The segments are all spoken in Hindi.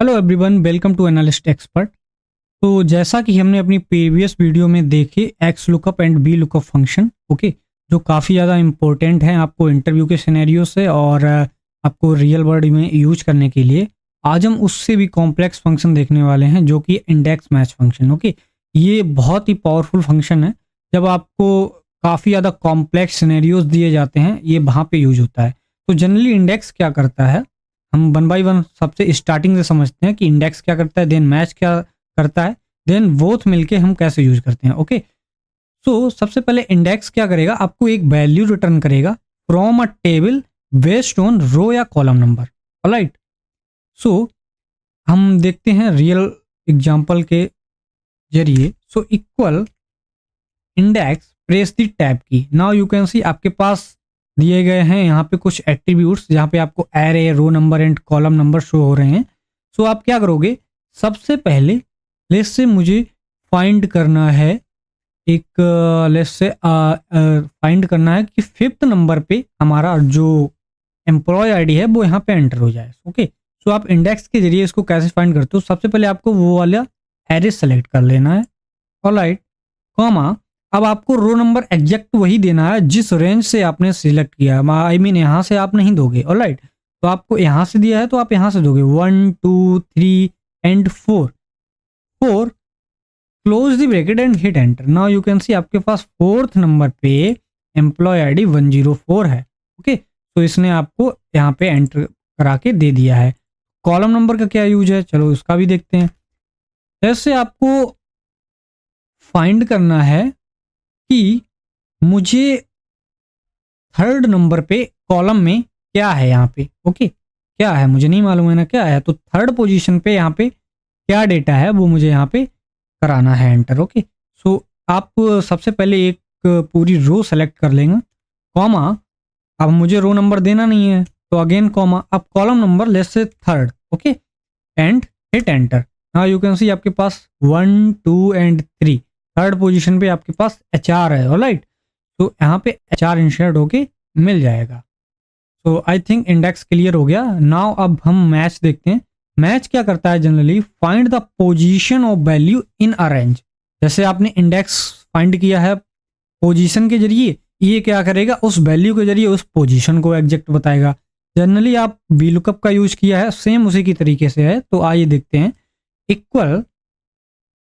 Hello everyone, welcome to analyst expert. तो जैसा कि हमने अपनी प्रीवियस वीडियो में देखे X lookup and V lookup function, okay, जो काफ़ी ज़्यादा इंपॉर्टेंट हैं आपको इंटरव्यू के सिनेरियो से और आपको रियल वर्ल्ड में यूज करने के लिए। आज हम उससे भी कॉम्प्लेक्स फंक्शन देखने वाले हैं जो कि इंडेक्स मैच फंक्शन। ओके, ये बहुत ही पावरफुल फंक्शन है। जब आपको काफ़ी ज़्यादा कॉम्प्लेक्स सिनेरियोज दिए जाते हैं, ये वहाँ पे यूज होता है। तो जनरली इंडेक्स क्या करता है, हम वन बाय वन सबसे स्टार्टिंग से समझते हैं कि इंडेक्स क्या करता है, देन मैच क्या करता है, देन बोथ मिलके हम कैसे यूज करते हैं। ओके, सो सबसे पहले इंडेक्स क्या करेगा, आपको एक वैल्यू रिटर्न करेगा from a table based on row या कॉलम नंबर। ऑलराइट, सो हम देखते हैं रियल एग्जांपल के जरिए। सो equal index press the tab key. Now you can see आपके पास दिए गए हैं यहाँ पे कुछ एट्रीब्यूट्स जहाँ पे आपको array, row number and column number show हो रहे हैं। सो आप क्या करोगे, सबसे पहले लेट्स से मुझे फाइंड करना है एक लेट्स से फाइंड करना है कि फिफ्थ नंबर पे हमारा जो एम्प्लॉय आईडी है वो यहाँ पे एंटर हो जाए। ओके, सो आप इंडेक्स के जरिए इसको कैसे फाइंड करते हो, सबसे पहले आपको वो वाला एरे सेलेक्ट कर लेना है। ऑलराइट, कॉमा, अब आपको रो नंबर एग्जैक्ट वही देना है जिस रेंज से आपने सिलेक्ट किया है। आई मीन यहाँ से आप नहीं दोगे। ऑलराइट, तो आपको यहाँ से दिया है तो आप यहाँ से दोगे 1 2 3 and 4। Close the bracket and hit enter. Now you can see आपके पास फोर्थ नंबर पे एम्प्लॉय आईडी 104 है। ओके, तो इसने आपको यहाँ पे एंटर करा के दे दिया है। कॉलम नंबर का क्या यूज है, चलो उसका भी देखते हैं। जैसे आपको फाइंड करना है कि मुझे थर्ड नंबर पे कॉलम में क्या है यहाँ पे। ओके, क्या है मुझे नहीं मालूम है ना, क्या है, तो थर्ड पोजीशन पे यहाँ पे क्या डेटा है वो मुझे यहाँ पे कराना है एंटर। ओके, सो आप सबसे पहले एक पूरी रो सेलेक्ट कर लेंगे, कॉमा, अब मुझे रो नंबर देना नहीं है तो अगेन कॉमा, अब column number let's say third. Okay, and hit enter. Now you can see आपके पास 1 2 एंड 3 थर्ड पोजीशन पे आपके पास HR है। ऑलराइट, तो यहाँ पे HR इंसर्ट होके मिल जाएगा। तो आई थिंक इंडेक्स क्लियर हो गया। नाउ अब हम मैच देखते हैं। मैच क्या करता है, generally find the position of value in a range. जैसे आपने इंडेक्स फाइंड किया है पोजीशन के जरिए, ये क्या करेगा, उस वैल्यू के जरिए उस पोजीशन को एग्जैक्ट बताएगा। जनरली आप VLOOKUP का यूज किया है, सेम उसी की तरीके से है। तो आइए देखते हैं। Equal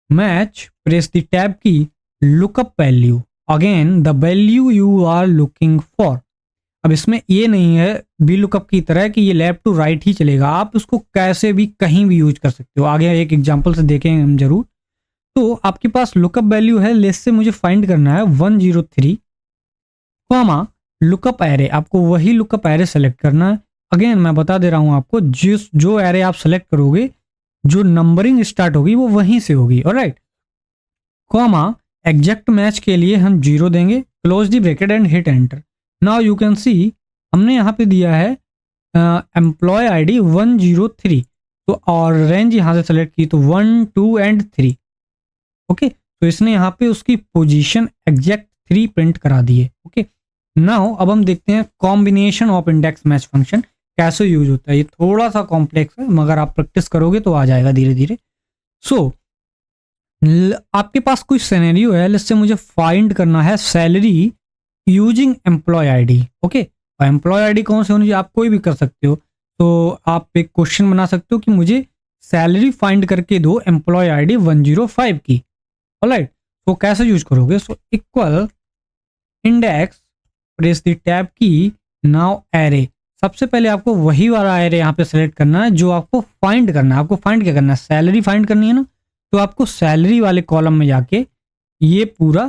match press the tab key, lookup value again the value you are looking for. अब इसमें ये नहीं है VLOOKUP की तरह कि ये लेफ्ट टू राइट ही चलेगा, आप उसको कैसे भी कहीं भी यूज कर सकते हो। आगे एक एग्जांपल से देखेंगे हम जरूर। तो आपके पास लुकअप वैल्यू है, लेस से मुझे फाइंड करना है 103, कॉमा, लुकअप एरे, आपको वही लुकअप एरे सेलेक्ट करना है। अगेन मैं बता दे रहा हूं आपको, जिस जो एरे आप सेलेक्ट करोगे, जो नंबरिंग स्टार्ट होगी वो वहीं से होगी। ऑलराइट, कॉमा, एग्जैक्ट मैच के लिए हम 0 देंगे, close the bracket and hit enter. Now you can सी हमने यहाँ पे दिया है एम्प्लॉय आईडी 103, तो और रेंज यहाँ से सेलेक्ट की तो 1 2 एंड 3। ओके, तो इसने यहाँ पे उसकी पोजीशन एग्जैक्ट 3 प्रिंट करा दिए। ओके, नाउ अब हम देखते हैं combination of index match function कैसे यूज होता है। ये थोड़ा सा कॉम्प्लेक्स है मगर आप प्रैक्टिस करोगे तो आ जाएगा धीरे धीरे। सो आपके पास कुछ सिनेरियो है, जिससे मुझे फाइंड करना है salary using employee ID. Okay, और एम्प्लॉय आईडी कौन से होनी चाहिए, आप कोई भी कर सकते हो। तो आप एक क्वेश्चन बना सकते हो कि मुझे सैलरी फाइंड करके दो एम्प्लॉय आईडी 105 की। ऑलराइट, तो कैसे यूज करोगे, सो equal index press the tab key, now array. सबसे पहले आपको वही वाला एरे यहाँ पे सेलेक्ट करना है जो आपको फाइंड करना है। आपको फाइंड क्या करना है, सैलरी फाइंड करनी है ना, तो आपको सैलरी वाले कॉलम में जाके ये पूरा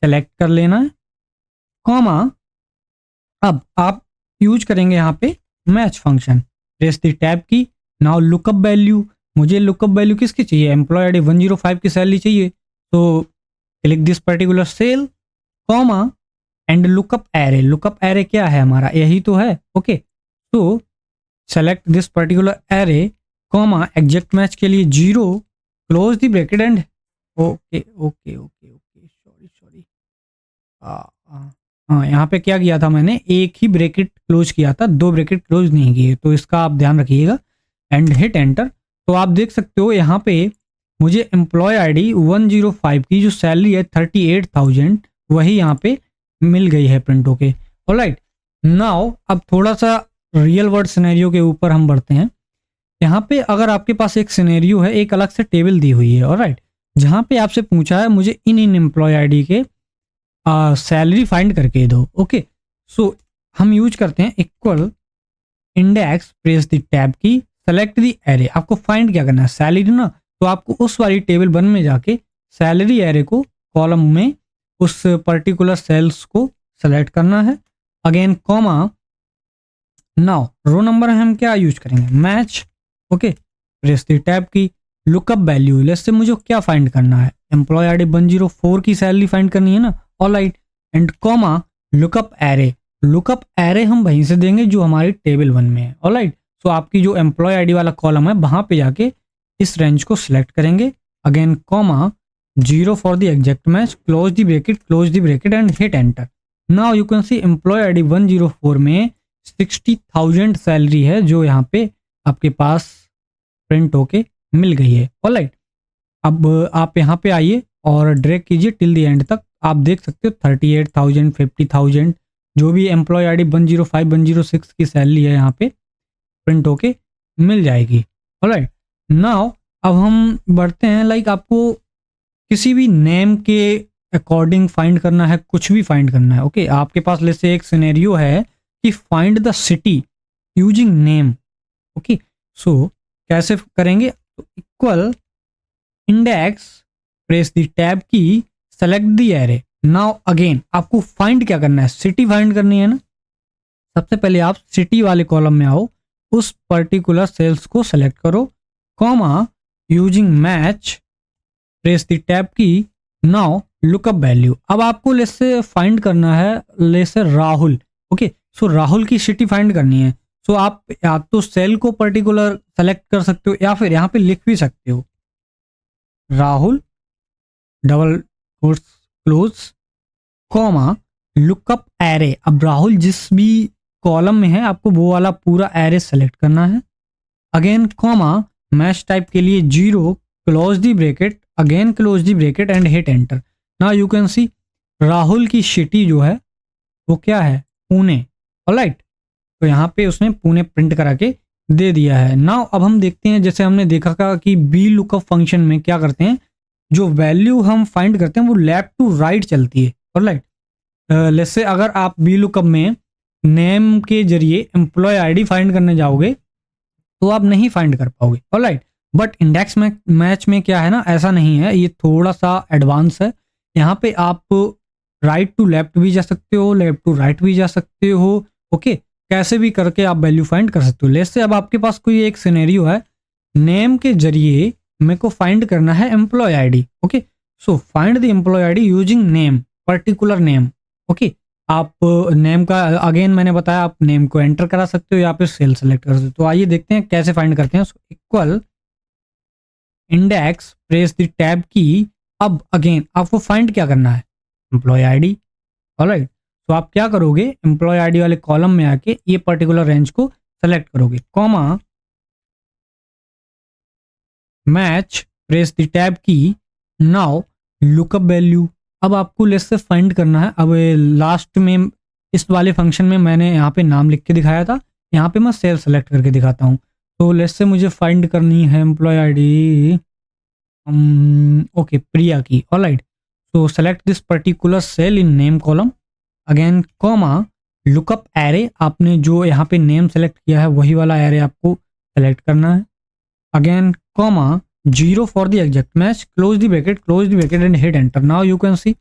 सेलेक्ट कर लेना है, कॉमा, अब आप यूज करेंगे यहाँ पे match function, press the tab key, now lookup value. मुझे लुकअप वैल्यू किसकी चाहिए, एम्प्लॉय आईडी 105 की सैलरी चाहिए, तो click this particular cell, comma, and lookup array. Lookup array क्या है हमारा, यही तो है। ओके, तो select this particular array, comma, exact match के लिए 0, close the bracket and okay okay okay okay sorry हाँ, यहाँ पे क्या किया था मैंने, एक ही ब्रैकेट क्लोज किया था, 2 ब्रैकेट क्लोज नहीं किए, तो इसका आप ध्यान रखिएगा। And hit enter. तो आप देख सकते हो यहाँ पे मुझे एम्प्लॉय आईडी 105 की जो सैलरी है 38,000 वही यहाँ पे मिल गई है प्रिंट होके। ऑलराइट, नाउ अब थोड़ा सा रियल वर्ल्ड सिनेरियो के ऊपर हम बढ़ते हैं। यहाँ पे अगर आपके पास एक सिनेरियो है, एक अलग से टेबल दी हुई है, ऑलराइट, जहाँ पे आपसे पूछा है मुझे इन एम्प्लॉय आईडी के सैलरी फाइंड करके दो। ओके, सो हम यूज करते हैं equal index, press the tab key, select the array. आपको फाइंड क्या करना है, सैलरी ना, तो आपको उस वाली टेबल 1 में जाके सैलरी एरे को कॉलम में उस पर्टिकुलर सेल्स को सेलेक्ट करना है। Again comma, now row number हम क्या यूज करेंगे, match. Okay, press the tab key, lookup value, let's say मुझे क्या फाइंड करना है, एम्प्लॉय आईडी 104 की सैलरी फाइंड करनी है ना, alright, and comma lookup array. Lookup array हम वहीं से देंगे जो हमारी टेबल 1 में है, ऑलराइट। सो आपकी जो एम्प्लॉय आईडी वाला कॉलम है वहां पे जाके इस रेंज को सिलेक्ट करेंगे। Again comma 0 for the exact match, close the bracket and hit enter. Now you can see employee ID 104 में 60,000 सैलरी है जो यहाँ पे आपके पास प्रिंट होके मिल गई है, ऑलराइट। अब आप यहाँ पे आइए और ड्रैग कीजिए टिल द एंड तक। आप देख सकते हो 38,000, 50,000 जो भी एम्प्लॉय आईडी 105, 106 की सैलरी है यहाँ पे प्रिंट होके मिल जाएगी, ऑलराइट। नाउ अब हम बढ़ते हैं, लाइक आपको किसी भी नेम के अकॉर्डिंग फाइंड करना है, कुछ भी फाइंड करना है। ओके, आपके पास जैसे एक सिनेरियो है कि find the city using name. Okay, so कैसे करेंगे, तो equal index, press the tab key, select the array. Now again आपको फाइंड क्या करना है, सिटी फाइंड करनी है ना। सबसे पहले आप सिटी वाले कॉलम में आओ, उस पर्टिकुलर सेल्स को सेलेक्ट करो, comma using match, press the tab key, now lookup value. अब आपको लेस से फाइंड करना है, लेस से राहुल। ओके, सो राहुल की सिटी फाइंड करनी है। सो आप या तो सेल को पर्टिकुलर सेलेक्ट कर सकते हो या फिर यहाँ पे लिख भी सकते हो Rahul double close comma lookup array. अब राहुल जिस भी कॉलम में है आपको वो वाला पूरा एरे सेलेक्ट करना है। अगेन कॉमा मैच टाइप के लिए 0, close the bracket, again close the bracket and hit enter. Now you can सी राहुल की सिटी जो है वो क्या है, पुणे, ऑलराइट। तो यहाँ पे उसने पुणे प्रिंट करा के दे दिया है। नाउ अब हम देखते हैं, जैसे हमने देखा था कि बी लुकअप फंक्शन में क्या करते हैं, जो वैल्यू हम फाइंड करते हैं वो लेफ्ट टू राइट चलती है, ऑलराइट। लेट्स से अगर आप बी लुकअप में नेम के जरिए एम्प्लॉय आईडी फाइंड करने जाओगे तो आप नहीं फाइंड कर पाओगे, ऑलराइट। बट इंडेक्स में मैच में क्या है ना, ऐसा नहीं है, ये थोड़ा सा एडवांस है। यहाँ पे आप राइट टू लेफ्ट भी जा सकते हो, लेफ्ट टू राइट भी जा सकते हो। ओके, कैसे भी करके आप वैल्यू फाइंड कर सकते हो। लेट्स से अब आपके पास कोई एक सिनेरियो है, नेम के जरिए मेरे को फाइंड करना है employee ID. Okay, so find the employee ID using name, particular name. Okay, आप नेम का अगेन मैंने बताया आप नेम को एंटर करा सकते हो या फिर सेल सेलेक्ट कर सकते हो। तो आइए देखते हैं कैसे फाइंड करते हैं। Equal index, press the tab की। अब अगेन आपको फाइंड क्या करना है, एम्प्लॉय आईडी, ऑलराइट। तो आप क्या करोगे, एम्प्लॉय आईडी वाले कॉलम में आके ये पर्टिकुलर रेंज को सेलेक्ट करोगे, comma match, press the tab key, now lookup value. अब आपको लेस से फाइंड करना है। अब लास्ट में इस वाले फंक्शन में मैंने यहाँ पे नाम लिख के दिखाया था, यहाँ पे मैं सेल सेलेक्ट करके दिखाता हूँ। तो लेस से मुझे फाइंड करनी है एम्प्लॉय आईडी, ओके, प्रिया की, ऑलराइट। तो select this particular cell in name column, again comma lookup array. आपने जो यहाँ पे नेम सेलेक्ट किया है वही वाला एरे आपको सेलेक्ट करना है। Again comma 0 for the exact match, close the bracket and hit enter. Now you can see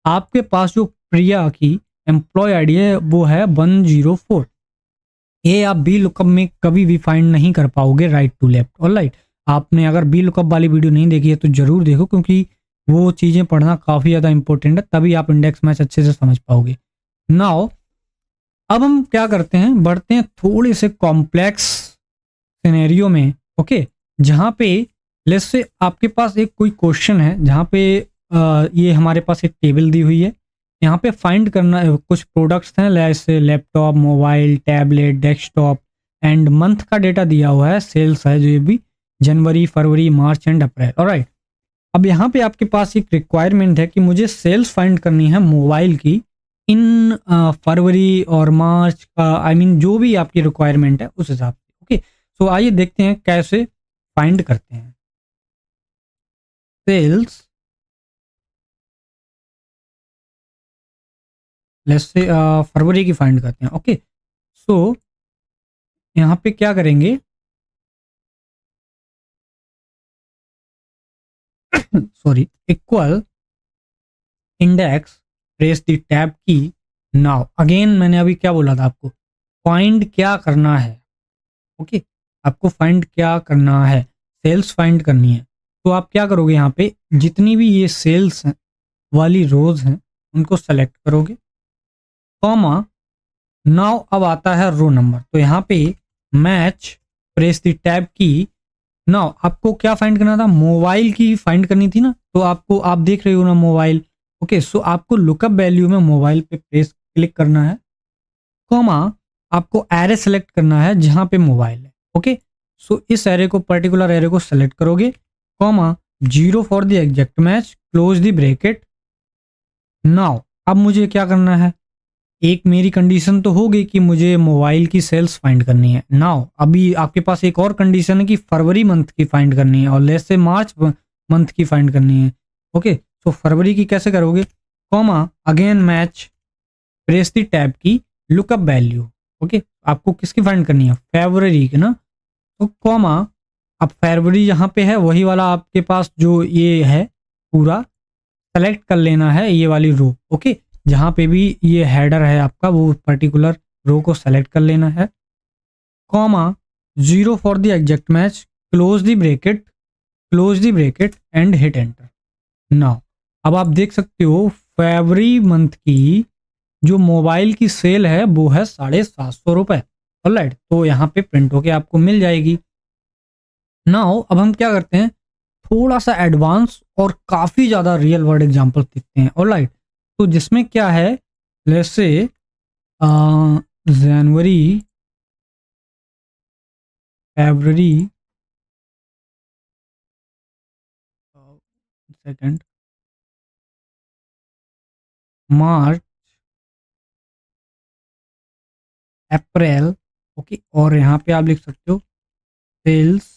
आपके पास जो प्रिया की एम्प्लॉय आईडी है वो है 104। ये आप बी लुकअप में कभी भी फाइंड नहीं कर पाओगे राइट टू लेफ्ट, ऑलराइट। आपने अगर बी लुकअप वाली वीडियो नहीं देखी है तो जरूर देखो, क्योंकि वो चीज़ें पढ़ना काफ़ी ज़्यादा इंपॉर्टेंट है, तभी आप इंडेक्स मैच अच्छे से समझ पाओगे। नाउ अब हम क्या करते हैं, बढ़ते हैं थोड़े से कॉम्प्लेक्स सिनेरियो में। ओके, जहाँ पे लेट्स से आपके पास एक कोई क्वेश्चन है जहाँ पे ये हमारे पास एक टेबल दी हुई है, यहाँ पे फाइंड करना है कुछ प्रोडक्ट्स हैं, जैसे laptop, mobile, tablet, desktop and month का डेटा दिया हुआ है, सेल्स है जो भी जनवरी, फरवरी, मार्च एंड अप्रैल। ऑलराइट, अब यहाँ पे आपके पास एक रिक्वायरमेंट है कि मुझे सेल्स फाइंड करनी है मोबाइल की इन फरवरी और मार्च का, आई मीन जो भी आपकी रिक्वायरमेंट है उस हिसाब से। ओके, सो आइए देखते हैं कैसे फाइंड करते हैं सेल्स। लेट्स से फरवरी की फाइंड करते हैं। ओके, सो यहाँ पे क्या करेंगे sorry, equal index, press the tab key. Now again मैंने अभी क्या बोला था आपको, फाइंड क्या करना है। ओके, आपको फाइंड क्या करना है, सेल्स फाइंड करनी है। तो आप क्या करोगे, यहाँ पे जितनी भी ये सेल्स वाली रोज हैं उनको सेलेक्ट करोगे, कॉमा, नाउ अब आता है रो नंबर। तो यहाँ पे match, press the tab key. Now आपको क्या फाइंड करना था, मोबाइल की फाइंड करनी थी ना, तो आपको, आप देख रहे हो ना मोबाइल। ओके, सो आपको लुकअप वैल्यू में मोबाइल पे प्रेस क्लिक करना है, कॉमा, आपको एरे सेलेक्ट करना है जहां पे मोबाइल है। ओके, सो इस एरे को, पर्टिकुलर एरे को सेलेक्ट करोगे, comma, 0 for the exact match, close the bracket. Now अब मुझे क्या करना है, एक मेरी कंडीशन तो हो गई कि मुझे मोबाइल की सेल्स फाइंड करनी है। नाउ अभी आपके पास एक और कंडीशन है कि फरवरी मंथ की फाइंड करनी है और लेट्स से मार्च मंथ की फाइंड करनी है। ओके, तो फरवरी की कैसे करोगे, comma, again match, press the tab key, lookup value. Okay, आपको किसकी फाइंड करनी है, फरवरी की ना, तो कॉमा, अब फरवरी यहाँ पे है वही वाला आपके पास जो ये है पूरा सेलेक्ट कर लेना है, ये वाली रो। ओके, जहाँ पे भी ये हेडर है आपका वो पर्टिकुलर रो को सेलेक्ट कर लेना है, comma, 0 for the exact match, close the bracket, close the bracket and hit enter. Now अब आप देख सकते हो फरवरी मंथ की जो मोबाइल की सेल है वो है 750 रुपये। ऑलराइट, तो यहाँ पे प्रिंट होके आपको मिल जाएगी। नाउ अब हम क्या करते हैं, थोड़ा सा एडवांस और काफी ज्यादा रियल वर्ल्ड एग्जांपल देखते हैं। ऑलराइट, तो जिसमें क्या है, let's say January, February, second, March, April. Okay, और यहाँ पे आप लिख सकते हो सेल्स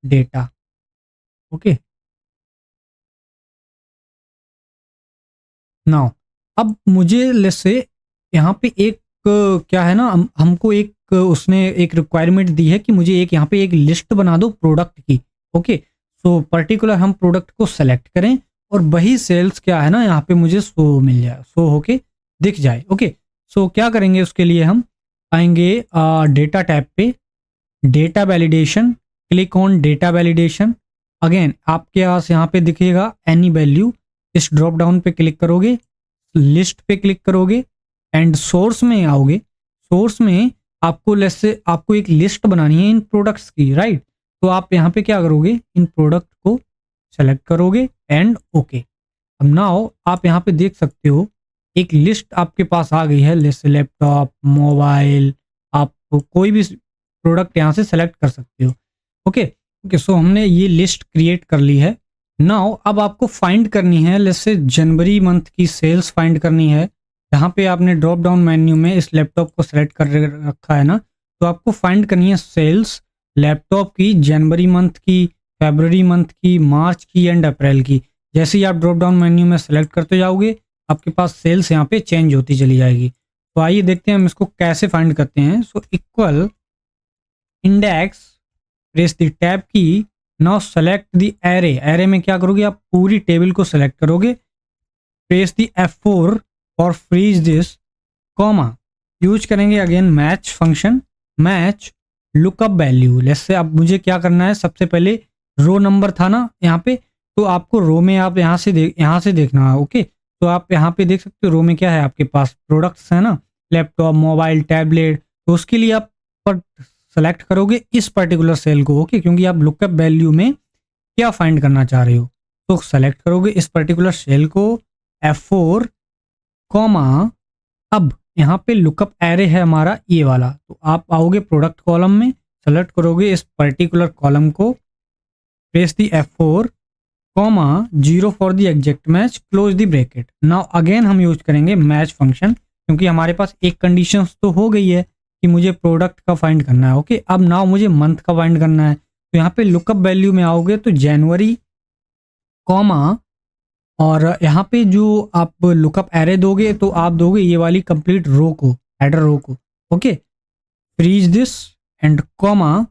डेटा। ओके, नाउ अब मुझे लेट्स से यहाँ पे एक क्या है ना, हमको एक उसने एक रिक्वायरमेंट दी है कि मुझे एक यहाँ पे एक लिस्ट बना दो प्रोडक्ट की। ओके, सो पर्टिकुलर हम प्रोडक्ट को सेलेक्ट करें और वही सेल्स क्या है ना यहाँ पे मुझे शो मिल जाए, शो होके दिख जाए। ओके, सो क्या करेंगे उसके लिए, हम आएंगे डेटा टैब पे, data validation, click on data validation. Again आपके पास यहाँ पे दिखेगा एनी वैल्यू, इस ड्रॉप डाउन पे क्लिक करोगे, लिस्ट पे क्लिक करोगे एंड सोर्स में आओगे। सोर्स में आपको लेट्स से आपको एक लिस्ट बनानी है इन प्रोडक्ट्स की, राइट। तो आप यहाँ पे क्या करोगे, इन प्रोडक्ट को सेलेक्ट करोगे एंड ओके। अब नाउ आप यहाँ पे देख सकते हो एक लिस्ट आपके पास आ गई है, लेट्स से लैपटॉप, मोबाइल, आप कोई भी प्रोडक्ट यहाँ से सेलेक्ट कर सकते हो। ओके ओके, सो हमने ये लिस्ट क्रिएट कर ली है। नाउ अब आपको फाइंड करनी है, लेट्स से जनवरी मंथ की सेल्स फाइंड करनी है। यहाँ पे आपने ड्रॉप डाउन मेन्यू में इस लैपटॉप को सेलेक्ट कर रखा है ना, तो आपको फाइंड करनी है सेल्स लैपटॉप की, जनवरी मंथ की, फरवरी मंथ की, मार्च की एंड अप्रैल की। जैसे ही आप ड्रॉप डाउन मेन्यू में सेलेक्ट करते जाओगे आपके पास सेल्स यहाँ पे चेंज होती चली जाएगी। तो आइए देखते हैं हम इसको कैसे फाइंड करते हैं। So equal index, press the tab key, now select the array. Array में क्या करोगे, आप पूरी टेबल को सेलेक्ट करोगे, प्रेस द F4 और फ्रीज दिस, कॉमा, यूज करेंगे again match function, match lookup value. Let's से अब मुझे क्या करना है, सबसे पहले रो नंबर था ना यहाँ पे, तो आपको रो में आप यहाँ से देखना है। ओके, तो आप यहाँ पे देख सकते हो रो में क्या है आपके पास, प्रोडक्ट्स है ना, लैपटॉप, मोबाइल, टैबलेट। तो उसके लिए आप सेलेक्ट करोगे इस पर्टिकुलर सेल को। ओके, क्योंकि आप लुकअप वैल्यू में क्या फाइंड करना चाह रहे हो, तो सेलेक्ट करोगे इस पर्टिकुलर सेल को, F4, कॉमा, अब यहाँ पे लुकअप एरे है हमारा ये वाला, तो आप आओगे प्रोडक्ट कॉलम में, सेलेक्ट करोगे इस पर्टिकुलर कॉलम को, press the F4, comma 0 for the exact match, close the bracket. Now again हम यूज करेंगे मैच फंक्शन, क्योंकि हमारे पास एक कंडीशन तो हो गई है कि मुझे प्रोडक्ट का फाइंड करना है। ओके, अब नाउ मुझे मंथ का फाइंड करना है। तो यहाँ पे लुकअप वैल्यू में आओगे तो जनवरी, कॉमा, और यहाँ पे जो आप लुकअप एरे दोगे तो आप दोगे ये वाली कंप्लीट रो को, हेडर रो को। Okay, freeze this and comma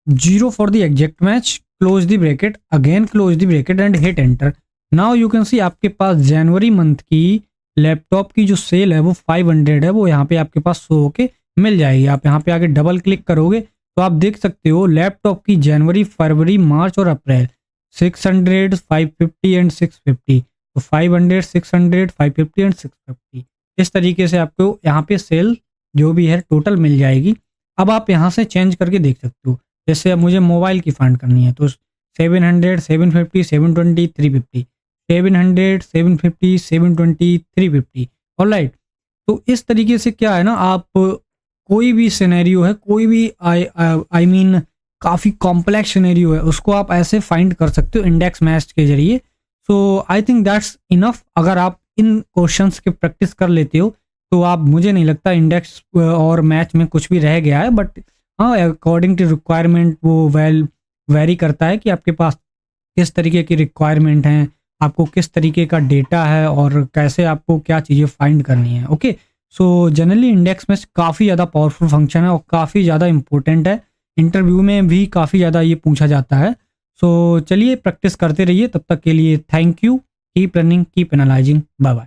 0 for the exact match, close the bracket, again close the bracket and hit enter. Now you can see आपके पास जनवरी मंथ की लैपटॉप की जो सेल है वो 500 है, वो यहाँ पे आपके पास शो होके मिल जाएगी। आप यहाँ पे आगे डबल क्लिक करोगे तो आप देख सकते हो लैपटॉप की जनवरी, फरवरी, मार्च और अप्रैल 600, 550 एंड 650। तो 500, 600, 550 एंड 650 इस तरीके से आपको यहाँ पे सेल जो भी है टोटल मिल जाएगी। अब आप यहाँ से चेंज करके देख सकते हो। जैसे अब मुझे मोबाइल की फाइंड करनी है तो 700, 750, 720, 350, 700, 750, 720, 350। ऑलराइट, तो इस तरीके से क्या है ना, आप कोई भी सिनेरियो है, कोई भी आई मीन काफ़ी कॉम्प्लेक्स सिनेरियो है, उसको आप ऐसे फाइंड कर सकते हो इंडेक्स मैच के जरिए। सो आई थिंक दैट्स इनफ। अगर आप इन क्वेश्चंस के प्रैक्टिस कर लेते हो तो आप, मुझे नहीं लगता इंडेक्स और मैच में कुछ भी रह गया है। बट हाँ, अकॉर्डिंग टू रिक्वायरमेंट वो वेरी करता है कि आपके पास किस तरीके की रिक्वायरमेंट हैं, आपको किस तरीके का डेटा है और कैसे आपको क्या चीज़ें फाइंड करनी है। ओके, सो जनरली इंडेक्स में काफ़ी ज़्यादा पावरफुल फंक्शन है और काफ़ी ज़्यादा इंपॉर्टेंट है। इंटरव्यू में भी काफ़ी ज़्यादा ये पूछा जाता है। सो चलिए प्रैक्टिस करते रहिए, तब तक के लिए thank you. Keep running, keep analysing, bye bye.